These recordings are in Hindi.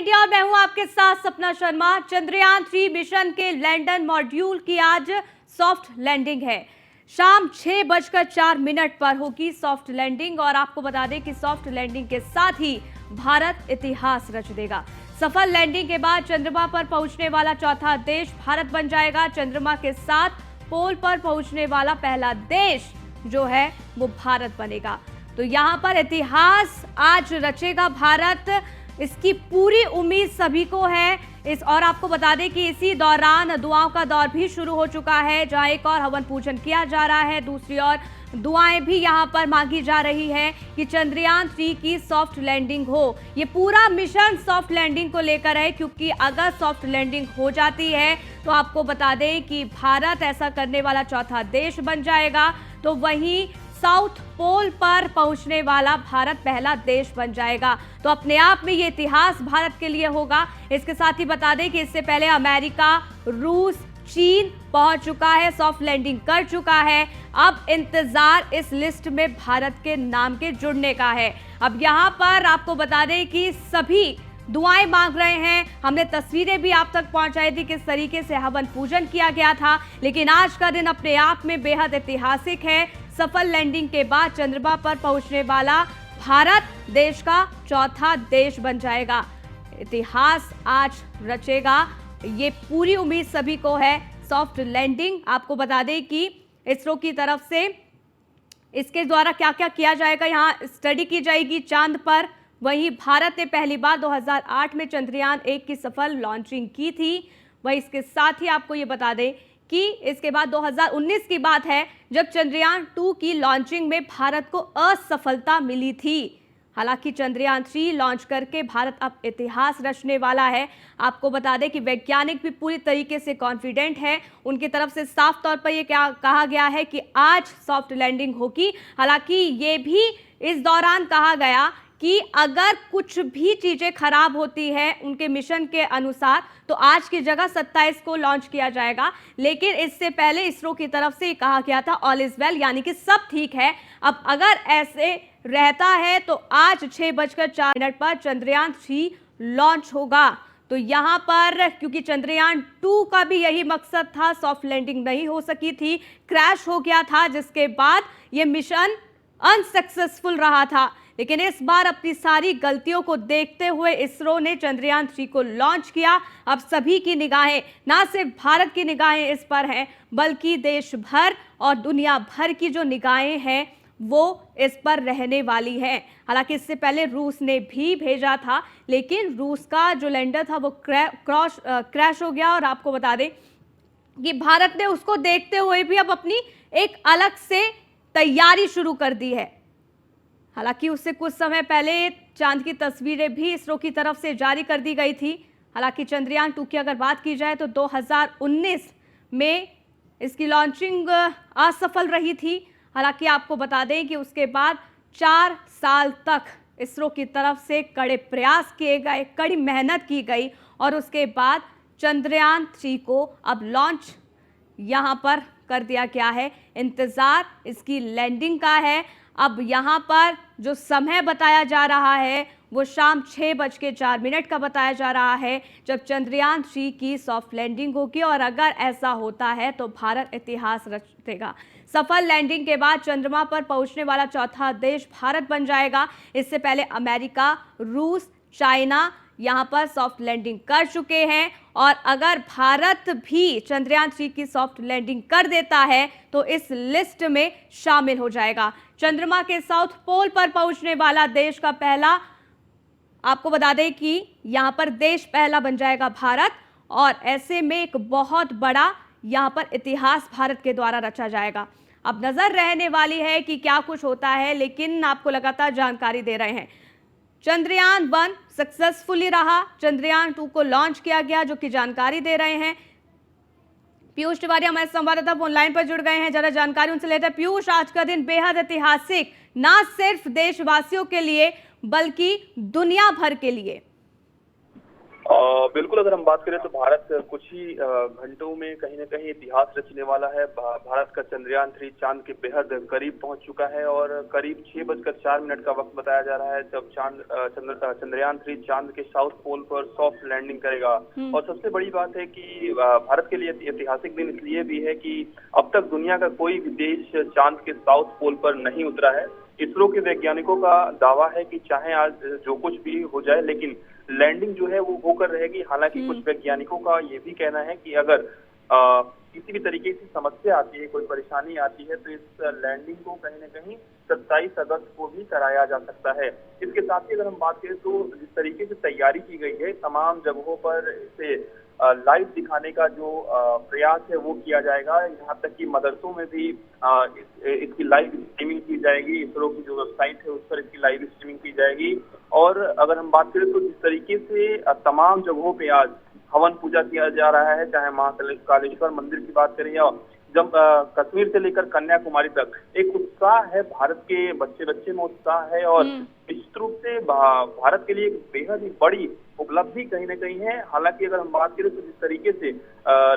इंडिया और मैं हूं आपके साथ सपना शर्मा। चंद्रयान 3 मिशन के लैंडर मॉड्यूल की आज सॉफ्ट लैंडिंग है। शाम 6:04 पर होगी सॉफ्ट लैंडिंग और आपको बता दें कि सॉफ्ट लैंडिंग के साथ ही भारत इतिहास रच देगा। सफल लैंडिंग के बाद चंद्रमा पर पहुंचने वाला चौथा देश भारत बन जाएगा। चंद्रमा के साथ पोल पर पहुंचने वाला पहला देश जो है वो भारत बनेगा। तो यहां पर इतिहास आज रचेगा भारत, इसकी पूरी उम्मीद सभी को है। और आपको बता दें कि इसी दौरान दुआओं का दौर भी शुरू हो चुका है, जहां एक और हवन पूजन किया जा रहा है, दूसरी ओर दुआएं भी यहां पर मांगी जा रही है कि चंद्रयान 3 की सॉफ्ट लैंडिंग हो। ये पूरा मिशन सॉफ्ट लैंडिंग को लेकर है, क्योंकि अगर सॉफ्ट लैंडिंग हो जाती है तो आपको बता दें कि भारत ऐसा करने वाला चौथा देश बन जाएगा। तो वहीं साउथ पोल पर पहुंचने वाला भारत पहला देश बन जाएगा। तो अपने आप में ये इतिहास भारत के लिए होगा। इसके साथ ही बता दें कि इससे पहले अमेरिका, रूस, चीन पहुंच चुका है, सॉफ्ट लैंडिंग कर चुका है। अब इंतजार इस लिस्ट में भारत के नाम के जुड़ने का है। अब यहां पर आपको बता दें कि सभी दुआएं मांग रहे हैं। हमने तस्वीरें भी आप तक पहुंचाई थी, किस तरीके से हवन पूजन किया गया था। लेकिन आज का दिन अपने आप में बेहद ऐतिहासिक है। सफल लैंडिंग के बाद चंद्रमा पर पहुंचने वाला भारत देश का चौथा देश बन जाएगा। इतिहास आज रचेगा, ये पूरी उम्मीद सभी को है। सॉफ्ट लैंडिंग आपको बता दें कि इसरो की तरफ से इसके द्वारा क्या क्या किया जाएगा, यहाँ स्टडी की जाएगी चांद पर। वहीं भारत ने पहली बार 2008 में चंद्रयान 1 की सफल लॉन्चिंग की थी। वहीं इसके साथ ही आपको ये बता दें कि इसके बाद 2019 की बात है, जब चंद्रयान 2 की लॉन्चिंग में भारत को असफलता मिली थी। हालांकि चंद्रयान 3 लॉन्च करके भारत अब इतिहास रचने वाला है। आपको बता दें कि वैज्ञानिक भी पूरी तरीके से कॉन्फिडेंट है। उनकी तरफ से साफ तौर पर यह क्या कहा गया है कि आज सॉफ्ट लैंडिंग होगी। हालांकि ये भी इस दौरान कहा गया कि अगर कुछ भी चीजें खराब होती है उनके मिशन के अनुसार तो आज की जगह 27 को लॉन्च किया जाएगा। लेकिन इससे पहले इसरो की तरफ से कहा गया था ऑल इज वेल, यानी कि सब ठीक है। अब अगर ऐसे रहता है तो आज 6:04 पर चंद्रयान 3 लॉन्च होगा। तो यहां पर क्योंकि चंद्रयान 2 का भी यही मकसद था, सॉफ्ट लैंडिंग नहीं हो सकी थी, क्रैश हो गया था, जिसके बाद यह मिशन अनसक्सेसफुल रहा था। लेकिन इस बार अपनी सारी गलतियों को देखते हुए इसरो ने चंद्रयान 3 को लॉन्च किया। अब सभी की निगाहें, ना सिर्फ भारत की निगाहें इस पर हैं, बल्कि देश भर और दुनिया भर की जो निगाहें हैं वो इस पर रहने वाली हैं। हालांकि इससे पहले रूस ने भी भेजा था, लेकिन रूस का जो लैंडर था वो क्रैश हो गया। और आपको बता दें कि भारत ने उसको देखते हुए भी अब अपनी एक अलग से तैयारी शुरू कर दी है। हालांकि उससे कुछ समय पहले चांद की तस्वीरें भी इसरो की तरफ से जारी कर दी गई थी। हालांकि चंद्रयान 2 की अगर बात की जाए तो 2019 में इसकी लॉन्चिंग असफल रही थी। हालांकि आपको बता दें कि उसके बाद 4 साल तक इसरो की तरफ से कड़े प्रयास किए गए, कड़ी मेहनत की गई और उसके बाद चंद्रयान 3 को अब लॉन्च यहां पर कर दिया गया है। इंतजार इसकी लैंडिंग का है। अब यहां पर जो समय बताया जा रहा है वो शाम 6:04 का बताया जा रहा है, जब चंद्रयान 3 की सॉफ्ट लैंडिंग होगी। और अगर ऐसा होता है तो भारत इतिहास रच देगा। सफल लैंडिंग के बाद चंद्रमा पर पहुंचने वाला चौथा देश भारत बन जाएगा। इससे पहले अमेरिका, रूस, चाइना यहां पर सॉफ्ट लैंडिंग कर चुके हैं। और अगर भारत भी चंद्रयान 3 की सॉफ्ट लैंडिंग कर देता है तो इस लिस्ट में शामिल हो जाएगा। चंद्रमा के साउथ पोल पर पहुंचने वाला देश का पहला, आपको बता दें कि यहां पर देश पहला बन जाएगा भारत। और ऐसे में एक बहुत बड़ा यहां पर इतिहास भारत के द्वारा रचा जाएगा। अब नजर रहने वाली है कि क्या कुछ होता है, लेकिन आपको लगातार जानकारी दे रहे हैं। चंद्रयान 1 सक्सेसफुली रहा, चंद्रयान 2 को लॉन्च किया गया, जो कि जानकारी दे रहे हैं पीयूष तिवारी हमारे संवाददाता ऑनलाइन पर जुड़ गए हैं। जरा जानकारी उनसे लेते हैं। पीयूष, आज का दिन बेहद ऐतिहासिक, ना सिर्फ देशवासियों के लिए बल्कि दुनिया भर के लिए। बिल्कुल, अगर हम बात करें तो भारत कुछ ही घंटों में कहीं न कहीं इतिहास रचने वाला है। भारत का चंद्रयान-3 चाँद के बेहद करीब पहुंच चुका है और करीब 6:04 का वक्त बताया जा रहा है जब चंद्रयान-3 चाँद के साउथ पोल पर सॉफ्ट लैंडिंग करेगा। और सबसे बड़ी बात है कि भारत के लिए ऐतिहासिक दिन इसलिए भी है कि अब तक दुनिया का कोई भी देश चाँद के साउथ पोल पर नहीं उतरा है। इसरो के वैज्ञानिकों का दावा है कि चाहे आज जो कुछ भी हो जाए, लेकिन लैंडिंग जो है वो होकर रहेगी। हालांकि कुछ वैज्ञानिकों का ये भी कहना है कि अगर किसी भी तरीके की समस्या आती है, कोई परेशानी आती है, तो इस लैंडिंग को कहीं न कहीं 27 अगस्त को भी कराया जा सकता है। इसके साथ ही अगर हम बात करें तो जिस तरीके से तैयारी की गई है, तमाम जगहों पर इसे लाइव दिखाने का जो प्रयास है वो किया जाएगा। यहाँ तक कि मदरसों में भी इसकी लाइव स्ट्रीमिंग की जाएगी। इसरो की जो वेबसाइट है उस पर इसकी लाइव स्ट्रीमिंग की जाएगी। और अगर हम बात करें तो जिस तरीके से तमाम जगहों पे आज हवन पूजा किया जा रहा है, चाहे महाकालेश्वर मंदिर की बात करें या जब कश्मीर से लेकर कन्याकुमारी तक एक उत्साह है, भारत के बच्चे में उत्साह है। और निश्चित रूप से भारत के लिए एक बेहद ही बड़ी उपलब्धि कहीं न कहीं है। हालांकि अगर हम बात करें तो जिस तरीके से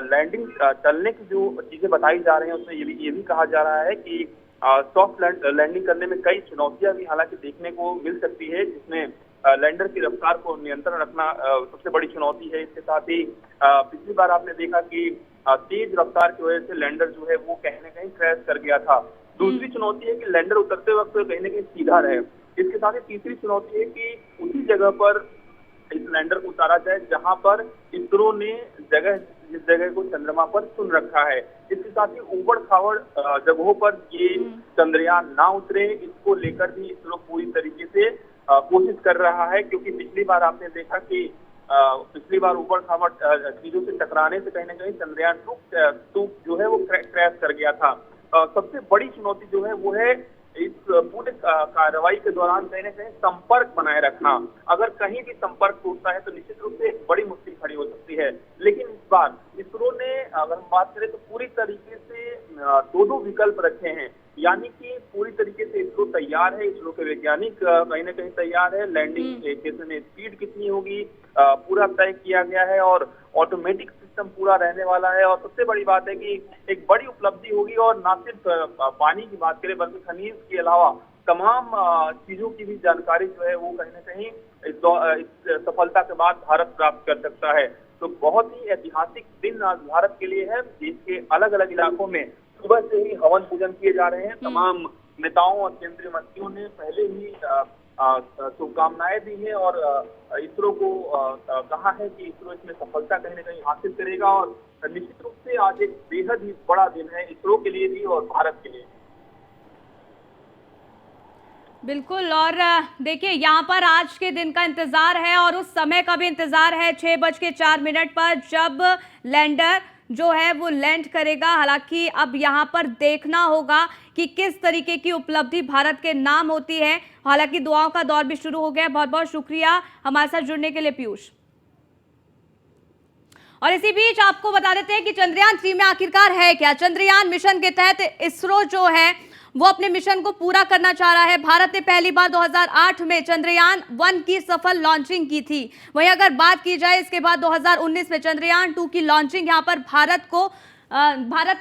लैंडिंग चलने की जो चीजें बताई जा रही हैं उसमें ये भी कहा जा रहा है कि सॉफ्ट लैंडिंग करने में कई चुनौतियां भी हालांकि देखने को मिल सकती है, जिसमें लैंडर की रफ्तार को नियंत्रण रखना सबसे बड़ी चुनौती है। इसके साथ ही पिछली बार आपने देखा कि तेज रफ्तार की वजह से लैंडर जो है वो कहीं न कहीं क्रैश कर गया था। दूसरी चुनौती है कि लैंडर उतरते वक्त कहीं न कहीं सीधा रहे। इसके साथ ही तीसरी चुनौती है कि उसी जगह पर इस लैंडर को उतारा जाए जहां पर इसरो ने जिस जगह को चंद्रमा पर चुन रखा है। इसके साथ ही ऊबड़-खाबड़ जगहों पर ये चंद्रयान ना उतरे, इसको लेकर भी इसरो पूरी तरीके से कोशिश कर रहा है। क्योंकि पिछली बार आपने देखा कि पिछली बार ऊबड़-खाबड़ चीजों से टकराने से कहीं न कहीं चंद्रयान-2 जो है वो क्रैश कर गया था। सबसे बड़ी चुनौती जो है वो है इस पूरे कार्रवाई के दौरान कहीं न कहीं संपर्क बनाए रखना। अगर कहीं भी संपर्क टूटता है तो निश्चित रूप से एक बड़ी मुश्किल खड़ी हो सकती है। लेकिन इस बार इसरो ने, अगर हम बात करें तो पूरी तरीके से दो विकल्प रखे हैं। यानी कि पूरी तरीके से इसरो तैयार है, इसरो के वैज्ञानिक कहीं न कहीं तैयार है। लैंडिंग केस में स्पीड कितनी होगी पूरा तय किया गया है और ऑटोमेटिक सिस्टम पूरा रहने वाला है। और सबसे बड़ी बात है कि एक बड़ी उपलब्धि होगी और न सिर्फ पानी की बात करें बल्कि खनिज के अलावा तमाम चीजों की भी जानकारी जो है वो कहीं न कहीं इस सफलता के बाद भारत प्राप्त कर सकता है। तो बहुत ही ऐतिहासिक दिन आज भारत के लिए है। देश के अलग अलग इलाकों में सुबह से ही हवन पूजन किए जा रहे हैं। तमाम नेताओं और केंद्रीय मंत्रियों ने पहले ही शुभकामनाएं दी हैं और इसरो को कहा है कि इसरो इसमें सफलता कहीं न कहीं हासिल करेगा। और निश्चित रूप से आज एक बेहद ही बड़ा दिन है इसरो के लिए भी और भारत के लिए। बिल्कुल। और देखिए, यहाँ पर आज के दिन का इंतजार है और उस समय का भी इंतजार है 6:04 पर जब लैंडर जो है वो लैंड करेगा। हालांकि अब यहाँ पर देखना होगा कि किस तरीके की उपलब्धि भारत के नाम होती है। हालांकि दुआओं का दौर भी शुरू हो गया। बहुत बहुत शुक्रिया हमारे साथ जुड़ने के लिए पीयूष। और इसी बीच आपको बता देते हैं कि चंद्रयान-3 में आखिरकार है क्या। चंद्रयान मिशन के तहत इसरो जो है वो अपने मिशन को पूरा करना चाह रहा है। भारत ने पहली बार 2008 में चंद्रयान-1 की सफल लॉन्चिंग की थी। वहीं अगर बात की जाए इसके बाद 2019 में चंद्रयान-2 की लॉन्चिंग यहां पर भारत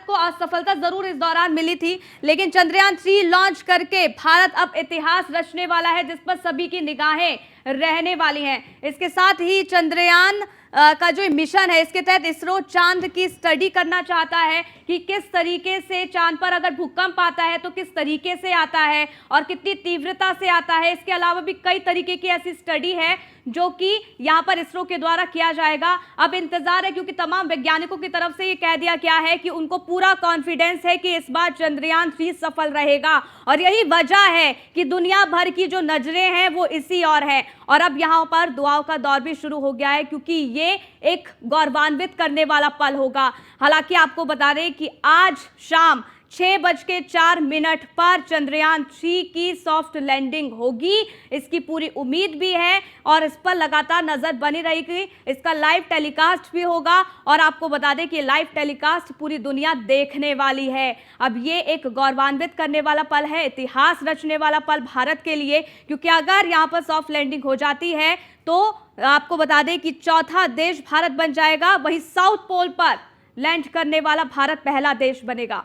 को असफलता जरूर इस दौरान मिली थी, लेकिन चंद्रयान-3 लॉन्च करके भारत अब इतिहास रचने वाला है जिस पर सभी की निगाहें रहने वाली हैं। इसके साथ ही चंद्रयान का जो मिशन है इसके तहत इसरो चांद की स्टडी करना चाहता है कि किस तरीके से चांद पर अगर भूकंप आता है तो किस तरीके से आता है और कितनी तीव्रता से आता है। इसके अलावा भी कई तरीके की ऐसी स्टडी है जो कि यहां पर इसरो के द्वारा किया जाएगा। अब इंतजार है क्योंकि तमाम वैज्ञानिकों की तरफ से ये कह दिया गया है कि उनको पूरा कॉन्फिडेंस है कि इस बार चंद्रयान-3 सफल रहेगा और यही वजह है कि दुनिया भर की जो नजरें हैं वो इसी ओर है। और अब यहां पर दुआओं का दौर भी शुरू हो गया है क्योंकि ये एक गौरवान्वित करने वाला पल होगा। हालांकि आपको बता दें कि आज शाम 6:04 पर चंद्रयान-3 की सॉफ्ट लैंडिंग होगी। इसकी पूरी उम्मीद भी है और इस पर लगातार नजर बनी रहेगी। इसका लाइव टेलीकास्ट भी होगा और आपको बता दें कि लाइव टेलीकास्ट पूरी दुनिया देखने वाली है। अब ये एक गौरवान्वित करने वाला पल है, इतिहास रचने वाला पल भारत के लिए, क्योंकि अगर यहाँ पर सॉफ्ट लैंडिंग हो जाती है तो आपको बता दें कि चौथा देश भारत बन जाएगा। वहीं साउथ पोल पर लैंड करने वाला भारत पहला देश बनेगा।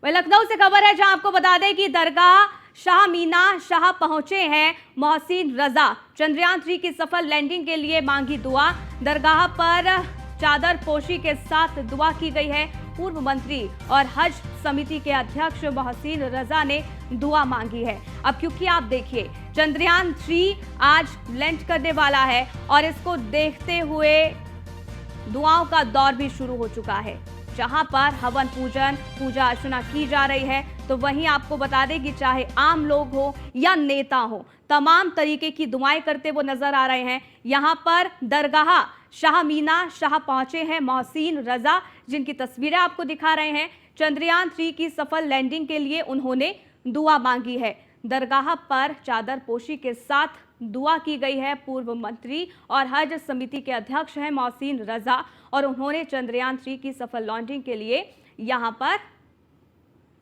वहीं लखनऊ से खबर है, जहां आपको बता दें कि दरगाह शाह मीना शाह पहुंचे हैं मोहसिन रजा। चंद्रयान 3 की सफल लैंडिंग के लिए मांगी दुआ। दरगाह पर चादर पोशी के साथ दुआ की गई है। पूर्व मंत्री और हज समिति के अध्यक्ष मोहसिन रजा ने दुआ मांगी है। अब क्योंकि आप देखिए, चंद्रयान 3 आज लैंड करने वाला है और इसको देखते हुए दुआओं का दौर भी शुरू हो चुका है, जहां पर हवन पूजन पूजा अर्चना की जा रही है। तो वहीं आपको बता दें कि चाहे आम लोग हो या नेता हो, तमाम तरीके की दुआएं करते वो नजर आ रहे हैं। यहां पर दरगाह शाह मीना शाह पहुंचे हैं मोहसिन रजा, जिनकी तस्वीरें आपको दिखा रहे हैं। चंद्रयान 3 की सफल लैंडिंग के लिए उन्होंने दुआ मांगी है। दरगाह पर चादर पोशी के साथ दुआ की गई है। पूर्व मंत्री और हज समिति के अध्यक्ष हैं मोहसिन रजा, और उन्होंने चंद्रयान 3 की सफल लॉन्चिंग के लिए यहां पर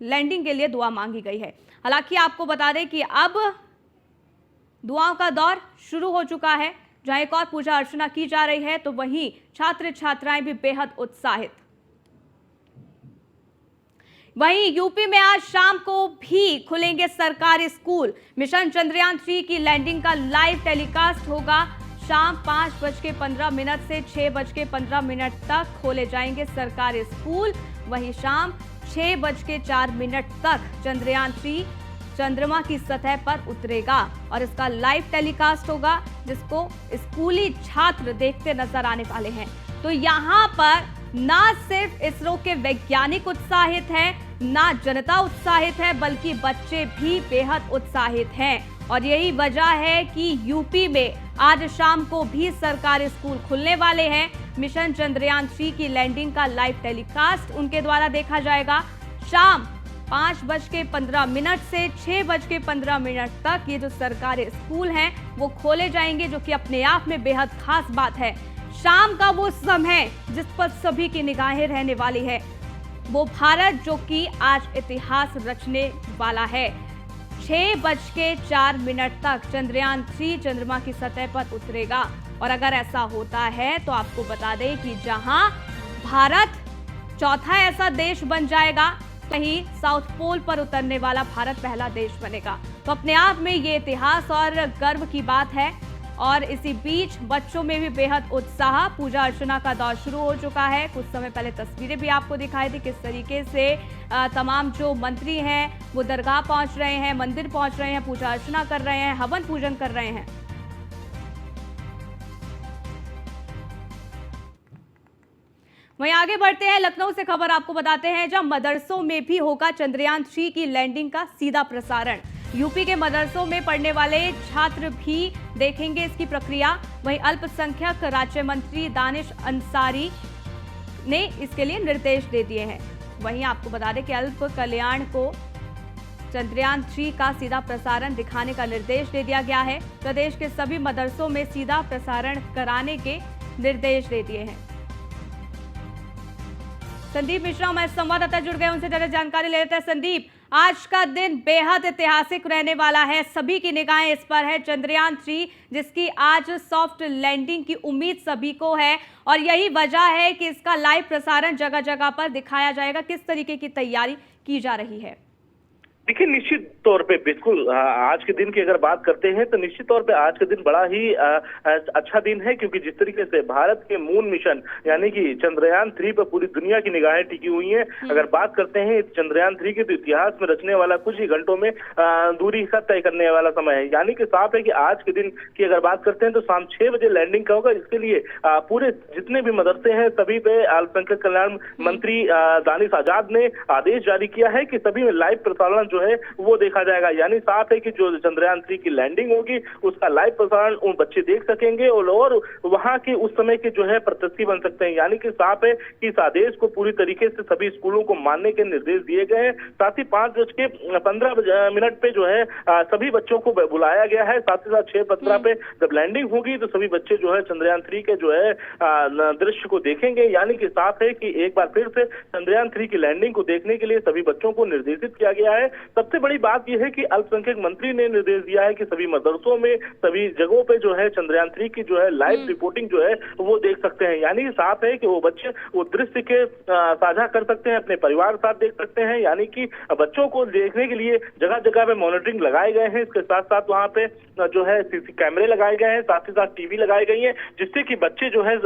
लैंडिंग के लिए दुआ मांगी गई है। हालांकि आपको बता दें कि अब दुआओं का दौर शुरू हो चुका है। जहां एक और पूजा अर्चना की जा रही है, तो वहीं छात्र छात्राएं भी बेहद उत्साहित। वहीं यूपी में आज शाम को भी खुलेंगे सरकारी स्कूल। मिशन चंद्रयान 3 की लैंडिंग का लाइव टेलीकास्ट होगा। शाम 5:15 से 6:15 तक खोले जाएंगे सरकारी स्कूल। वहीं शाम 6:04 तक चंद्रयान 3 चंद्रमा की सतह पर उतरेगा और इसका लाइव टेलीकास्ट होगा, जिसको स्कूली छात्र देखते नजर आने वाले हैं। तो यहाँ पर ना सिर्फ इसरो के वैज्ञानिक उत्साहित हैं, ना जनता उत्साहित है, बल्कि बच्चे भी बेहद उत्साहित हैं। और यही वजह है कि यूपी में आज शाम को भी सरकारी स्कूल खुलने वाले हैं। मिशन चंद्रयान 3 की लैंडिंग का लाइव टेलीकास्ट उनके द्वारा देखा जाएगा। शाम 5:15 से 6:15 तक ये जो सरकारी स्कूल हैं वो खोले जाएंगे, जो कि अपने आप में बेहद खास बात है। शाम का वो समय जिस पर सभी की निगाहें रहने वाली है, वो भारत जो कि आज इतिहास रचने वाला है। 6:04 तक चंद्रयान 3 चंद्रमा की सतह पर उतरेगा। और अगर ऐसा होता है तो आपको बता दें कि जहां भारत चौथा ऐसा देश बन जाएगा, वहीं साउथ पोल पर उतरने वाला भारत पहला देश बनेगा। तो अपने आप में ये इतिहास और गर्व की बात है। और इसी बीच बच्चों में भी बेहद उत्साह। पूजा अर्चना का दौर शुरू हो चुका है। कुछ समय पहले तस्वीरें भी आपको दिखाई थी, किस तरीके से तमाम जो मंत्री हैं वो दरगाह पहुंच रहे हैं, मंदिर पहुंच रहे हैं, पूजा अर्चना कर रहे हैं, हवन पूजन कर रहे हैं। वहीं आगे बढ़ते हैं, लखनऊ से खबर आपको बताते हैं, जहां मदरसों में भी होगा चंद्रयान 3 की लैंडिंग का सीधा प्रसारण। यूपी के मदरसों में पढ़ने वाले छात्र भी देखेंगे इसकी प्रक्रिया। वहीं अल्पसंख्यक राज्य मंत्री दानिश अंसारी ने इसके लिए निर्देश दे दिए हैं। वहीं आपको बता दें कि अल्प कल्याण को चंद्रयान 3 का सीधा प्रसारण दिखाने का निर्देश दे दिया गया है। प्रदेश के सभी मदरसों में सीधा प्रसारण कराने के निर्देश दे दिए हैं। संदीप मिश्रा हमारे संवाददाता जुड़ गए, उनसे ज्यादा जानकारी ले लेते हैं। संदीप, आज का दिन बेहद ऐतिहासिक रहने वाला है, सभी की निगाहें इस पर है। चंद्रयान 3 जिसकी आज सॉफ्ट लैंडिंग की उम्मीद सभी को है, और यही वजह है कि इसका लाइव प्रसारण जगह जगह पर दिखाया जाएगा। किस तरीके की तैयारी की जा रही है? देखिए, निश्चित तौर पे बिल्कुल आज के दिन की अगर बात करते हैं तो निश्चित तौर पे आज का दिन बड़ा ही अच्छा दिन है, क्योंकि जिस तरीके से भारत के मून मिशन यानी कि चंद्रयान 3 पर पूरी दुनिया की निगाहें टिकी हुई हैं। अगर बात करते हैं चंद्रयान 3 के, तो इतिहास में रचने वाला कुछ ही घंटों में दूरी का तय करने वाला समय है। यानी कि साफ है कि आज के दिन की अगर बात करते हैं तो शाम 6 बजे लैंडिंग का होगा। इसके लिए पूरे जितने भी मदरसे हैं सभी पे अल्पसंख्यक कल्याण मंत्री दानिश आजाद ने आदेश जारी किया है कि सभी में लाइव प्रसारण जो जो है वो देखा जाएगा। यानी साफ है कि जो चंद्रयान 3 की लैंडिंग होगी उसका लाइव प्रसारण उन बच्चे देख सकेंगे और वहां के उस समय के जो है प्रत्यक्षी बन सकते हैं। यानी कि साफ है कि इस आदेश को पूरी तरीके से सभी स्कूलों को मानने के निर्देश दिए गए हैं। साथ ही 5:15 पे जो है सभी बच्चों को बुलाया गया है। साथ ही साथ 6:15 पे जब लैंडिंग होगी तो सभी बच्चे जो है चंद्रयान 3 के जो है दृश्य को देखेंगे। यानी कि साफ है कि एक बार फिर से चंद्रयान 3 की लैंडिंग को देखने के लिए सभी बच्चों को निर्देशित किया गया है। सबसे बड़ी बात यह है कि अल्पसंख्यक मंत्री ने निर्देश दिया है कि सभी मदरसों में सभी जगहों पे जो है चंद्रयान 3 की जो है लाइव रिपोर्टिंग जो है वो देख सकते हैं। यानी साफ है कि वो बच्चे वो दृश्य के साझा कर सकते हैं, अपने परिवार के साथ देख सकते हैं। यानी कि बच्चों को देखने के लिए जगह जगह पे मॉनिटरिंग लगाए गए हैं। इसके साथ साथ वहाँ पे जो है सीसी कैमरे लगाए गए हैं, साथ ही साथ टीवी लगाई गई है, जिससे कि बच्चे जो है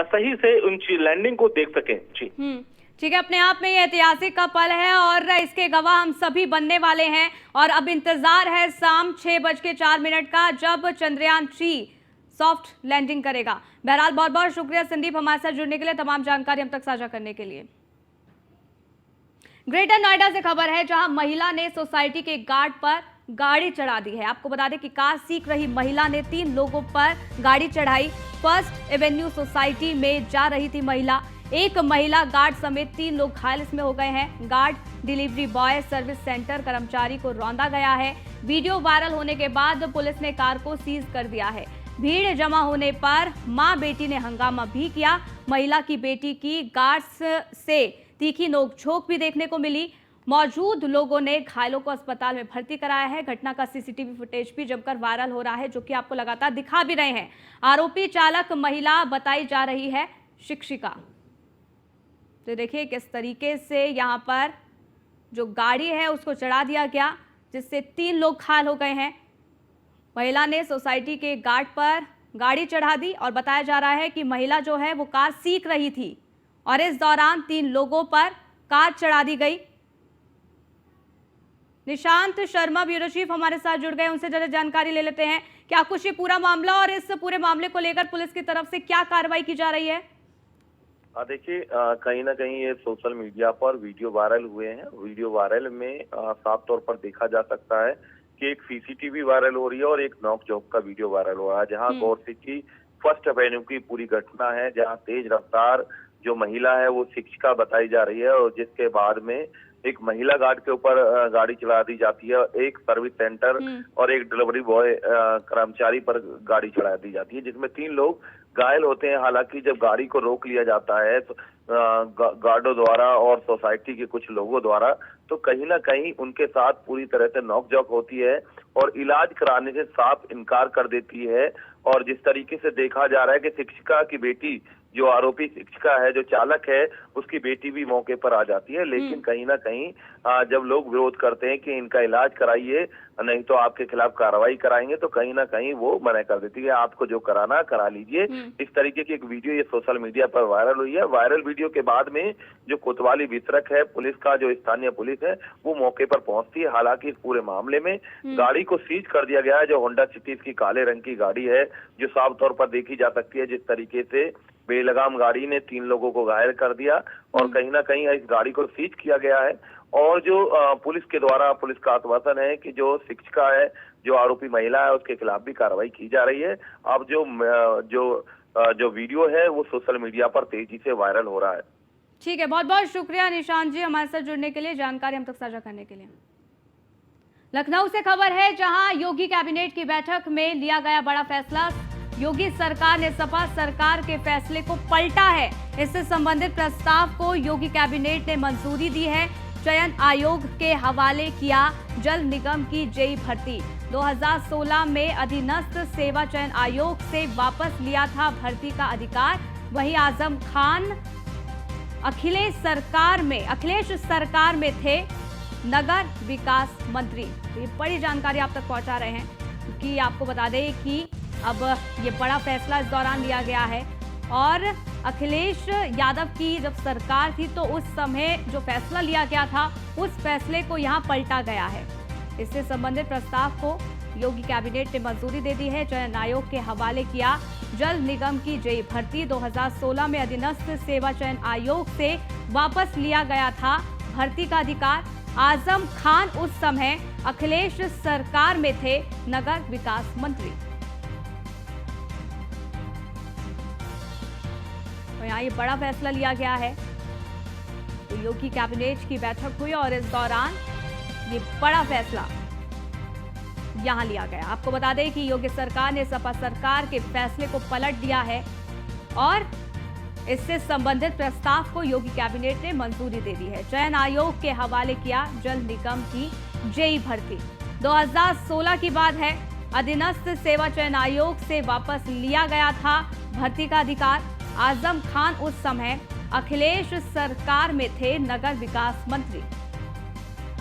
सही से उन लैंडिंग को देख सकें। जी ठीक है, अपने आप में ये ऐतिहासिक का पल है और इसके गवाह हम सभी बनने वाले हैं। और अब इंतजार है शाम 6:04 का, जब चंद्रयान 3 सॉफ्ट लैंडिंग करेगा। बहरहाल बहुत बहुत शुक्रिया संदीप हमारे साथ जुड़ने के लिए, तमाम जानकारी हम तक साझा करने के लिए। ग्रेटर नोएडा से खबर है, जहां महिला ने सोसाइटी के गार्ड पर गाड़ी चढ़ा दी है। आपको बता दें कि कार सीख रही महिला ने 3 लोगों पर गाड़ी चढ़ाई। फर्स्ट एवेन्यू सोसाइटी में जा रही थी महिला। एक महिला गार्ड समेत 3 लोग घायल इसमें हो गए हैं। Guard, delivery boy, service centre कर्मचारी को रौंदा गया है। वीडियो वायरल होने के बाद पुलिस ने कार को सीज कर दिया है। भीड़ जमा होने पर मां बेटी ने हंगामा भी किया। महिला की बेटी की गार्ड्स से तीखी नोकझोंक भी देखने को मिली। मौजूद लोगों ने घायलों को अस्पताल में भर्ती कराया है। घटना का सीसीटीवी फुटेज भी जमकर वायरल हो रहा है, जो कि आपको लगातार दिखा भी रहे हैं। आरोपी चालक महिला बताई जा रही है शिक्षिका। तो देखिए किस तरीके से यहाँ पर जो गाड़ी है उसको चढ़ा दिया गया, जिससे 3 लोग घायल हो गए हैं। महिला ने सोसाइटी के गार्ड पर गाड़ी चढ़ा दी और बताया जा रहा है कि महिला जो है वो कार सीख रही थी और इस दौरान 3 लोगों पर कार चढ़ा दी गई। निशांत शर्मा ब्यूरो चीफ हमारे साथ जुड़ गए, उनसे जरा जानकारी ले लेते हैं। क्या कुछ ये पूरा मामला और इस पूरे मामले को लेकर पुलिस की तरफ से क्या कार्रवाई की जा रही है? देखिए, कहीं ना कहीं ये सोशल मीडिया पर वीडियो वायरल हुए हैं। वीडियो वायरल में साफ तौर पर देखा जा सकता है कि एक सीसीटीवी वायरल हो रही है और एक नोकझोंक का वीडियो वायरल हो रहा है, जहां गौर सिटी फर्स्ट एवेन्यू की पूरी घटना है, जहां तेज रफ्तार जो महिला है वो शिक्षिका बताई जा रही है और जिसके बाद में एक महिला गार्ड के ऊपर गाड़ी चला दी जाती है। एक सर्विस सेंटर और एक डिलीवरी बॉय कर्मचारी पर गाड़ी चढ़ा दी जाती है, जिसमें 3 लोग घायल होते हैं। हालांकि जब गाड़ी को रोक लिया जाता है तो गार्डों द्वारा और सोसाइटी के कुछ लोगों द्वारा, तो कहीं ना कहीं उनके साथ पूरी तरह से नोकझोंक होती है और इलाज कराने से साफ इनकार कर देती है। और जिस तरीके से देखा जा रहा है कि शिक्षिका की बेटी, जो आरोपी शिक्षिका है, जो चालक है, उसकी बेटी भी मौके पर आ जाती है। लेकिन कहीं ना कहीं जब लोग विरोध करते हैं कि इनका इलाज कराइए, नहीं तो आपके खिलाफ कार्रवाई कराएंगे, तो कहीं ना कहीं वो मना कर देती है, आपको जो कराना करा लीजिए। इस तरीके की एक वीडियो ये सोशल मीडिया पर वायरल हुई है। वायरल वीडियो के बाद में जो कोतवाली वितरक है पुलिस का, जो स्थानीय पुलिस है, वो मौके पर पहुंचती है। हालांकि इस पूरे मामले में गाड़ी को सीज कर दिया गया है, जो होंडा सिटी की काले रंग की गाड़ी है, जो साफ तौर पर देखी जा सकती है। जिस तरीके से बेलगाम गाड़ी ने 3 लोगों को घायल कर दिया और कहीं ना कहीं इस गाड़ी को सीज किया गया है। और जो पुलिस के द्वारा, पुलिस का आश्वासन है कि जो शिक्षिका है, जो आरोपी महिला है, उसके खिलाफ भी कार्रवाई की जा रही है। अब जो वीडियो है वो सोशल मीडिया पर तेजी से वायरल हो रहा है। ठीक है, बहुत बहुत शुक्रिया निशांत जी हमारे साथ जुड़ने के लिए, जानकारी हम तक साझा करने के लिए। लखनऊ से खबर है, जहां योगी कैबिनेट की बैठक में लिया गया बड़ा फैसला। योगी सरकार ने सपा सरकार के फैसले को पलटा है। इससे संबंधित प्रस्ताव को योगी कैबिनेट ने मंजूरी दी है। चयन आयोग के हवाले किया जल निगम की जेई भर्ती। 2016 में अधीनस्थ सेवा चयन आयोग से वापस लिया था भर्ती का अधिकार। वहीं आजम खान अखिलेश सरकार में थे नगर विकास मंत्री। ये बड़ी जानकारी आप तक पहुंचा रहे हैं, क्योंकि आपको बता दें कि अब ये बड़ा फैसला इस दौरान लिया गया है। और अखिलेश यादव की जब सरकार थी तो उस समय जो फैसला लिया गया था, उस फैसले को यहां पलटा गया है। इससे संबंधित प्रस्ताव को योगी कैबिनेट ने मंजूरी दे दी है। चयन आयोग के हवाले किया जल निगम की जेई भर्ती। 2016 में अधीनस्थ सेवा चयन आयोग से वापस लिया गया था भर्ती का अधिकार। आजम खान उस समय अखिलेश सरकार में थे नगर विकास मंत्री। तो यहाँ ये बड़ा फैसला लिया गया है। तो योगी कैबिनेट की बैठक हुई और इस दौरान ये बड़ा फैसला यहां लिया गया। आपको बता दें कि योगी सरकार ने सपा सरकार के फैसले को पलट दिया है और इससे संबंधित प्रस्ताव को योगी कैबिनेट ने मंजूरी दे दी है। चयन आयोग के हवाले किया जल निगम की जेई भर्ती। 2016 की बात है, अधीनस्थ सेवा चयन आयोग से वापस लिया गया था भर्ती का अधिकार। आजम खान उस समय अखिलेश सरकार में थे नगर विकास मंत्री।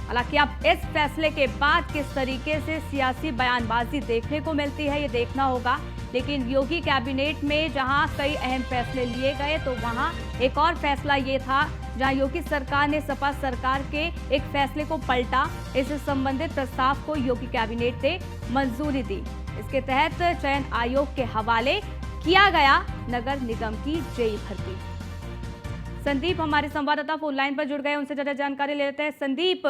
हालांकि अब इस फैसले के बाद किस तरीके से सियासी बयानबाजी देखने को मिलती है ये देखना होगा। लेकिन योगी कैबिनेट में जहां कई अहम फैसले लिए गए तो वहां एक और फैसला ये था जहां योगी सरकार ने सपा सरकार के एक फैसले को पलटा। इससे संबंधित प्रस्ताव को योगी कैबिनेट ने मंजूरी दी। इसके तहत चयन आयोग के हवाले किया गया नगर निगम की जेई भर्ती। संदीप हमारे संवाददाता फोन लाइन पर जुड़ गए, उनसे ज्यादा जानकारी ले लेते हैं। संदीप,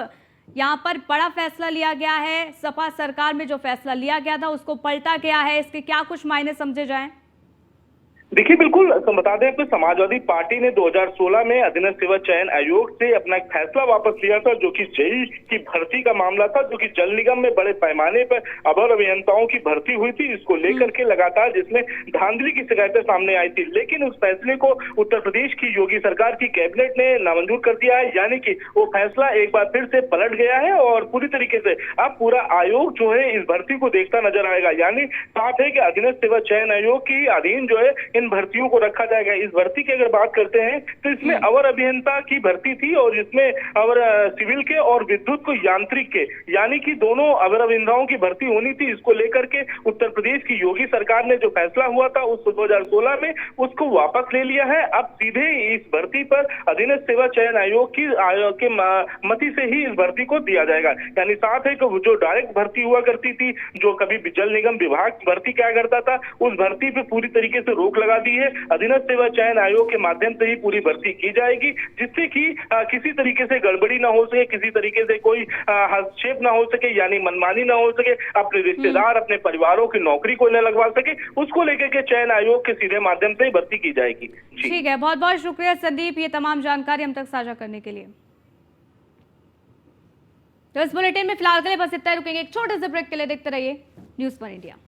यहाँ पर बड़ा फैसला लिया गया है, सपा सरकार में जो फैसला लिया गया था उसको पलटा गया है, इसके क्या कुछ मायने समझे जाएं? देखिए, बिल्कुल बता दें कि समाजवादी पार्टी ने 2016 में अधीनस्थ सेवा चयन आयोग से अपना एक फैसला वापस लिया था, जो कि जेई की भर्ती का मामला था, जो कि जल निगम में बड़े पैमाने पर अवर अभियंताओं की भर्ती हुई थी। इसको लेकर के लगातार जिसमें धांधली की शिकायतें सामने आई थी, लेकिन उस फैसले को उत्तर प्रदेश की योगी सरकार की कैबिनेट ने नामंजूर कर दिया है। यानी कि वो फैसला एक बार फिर से पलट गया है और पूरी तरीके से अब पूरा आयोग जो है इस भर्ती को देखता नजर आएगा। यानी साफ है कि अधीनस्थ सेवा चयन आयोग की अधीन जो है इन भर्तियों को रखा जाएगा। इस भर्ती की अगर बात करते हैं तो इसमें अवर अभियंता की भर्ती थी और इसमें अवर सिविल के और विद्युत को यांत्रिक के, यानी कि दोनों अवर अभियंताओं की भर्ती होनी थी। इसको लेकर के उत्तर प्रदेश की योगी सरकार ने जो फैसला हुआ था उस 2016 में उसको वापस ले लिया है। अब सीधे इस भर्ती पर अधीनस्थ सेवा चयन आयोग के मति से ही इस भर्ती को दिया जाएगा। यानी साथ है कि जो डायरेक्ट भर्ती हुआ करती थी, जो कभी जल निगम विभाग भर्ती क्या करता था, उस भर्ती पे पूरी तरीके से रोक लगा दी है। अधीनस्थ सेवा चयन आयोग के माध्यम से ही पूरी भर्ती की जाएगी, जिससे कि किसी तरीके से गड़बड़ी ना हो सके, किसी तरीके से कोई हस्तक्षेप ना हो सके, यानी मनमानी ना हो सके, अपने रिश्तेदार अपने परिवारों की नौकरी को न लगवा सके, उसको लेकर के चयन आयोग के सीधे माध्यम से ही भर्ती की जाएगी। ठीक है, बहुत बहुत शुक्रिया संदीप ये तमाम जानकारी हम तक साझा करने के लिए। तो इस बुलेटिन में फिलहाल के लिए बस इतना ही, रुकेंगे एक छोटे से ब्रेक के लिए। देखते रहिए न्यूज़ 1 इंडिया।